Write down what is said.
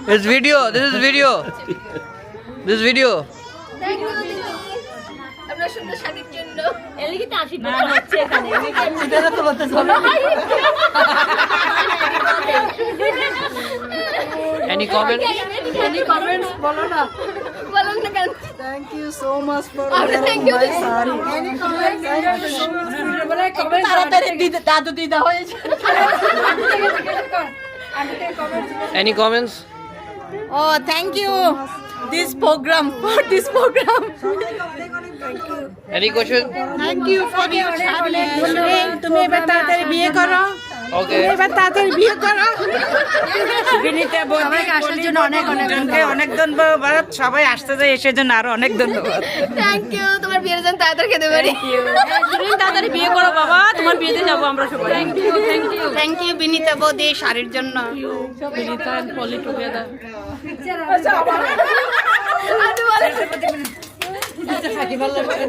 This video. This is video. This video. আমরা সুন্দর শাড়ির জন্য এলিগে তো আশীর্বাদ হচ্ছে এখানে এটা তো বলতে হবে Any comments? Any comments বলো না বলুন না কেন Thank you so much for thank you. my saree. Any comments? বলে কমেন্ট তাড়াতাড়ি দিতে দাদু দিদা হয়েছে Any comments? Oh, thank you. This program for this program. Any question? Thank you for your তুমি এবার তাড়াতাড়ি বিয়ে করো Okay. এবার তাড়াতাড়ি বিয়ে করো বিনীতা বৌদি আসার জন্য অনেক অনেক ধন্যবাদ সবাই আসতে যায় এসে জন্য আরো অনেক ধন্যবাদ থ্যাংক ইউ তোমার বিয়ের জন্য তাড়াতাড়ি খেতে পারি তাড়াতাড়ি বিয়ে করো বাবা তোমার বিয়েতে যাবো আমরা সবাই থ্যাংক ইউ বিনীতা বৌদি শাড়ির জন্য বিনীতা এন্ড পলি টুগেদার আচ্ছা বলেন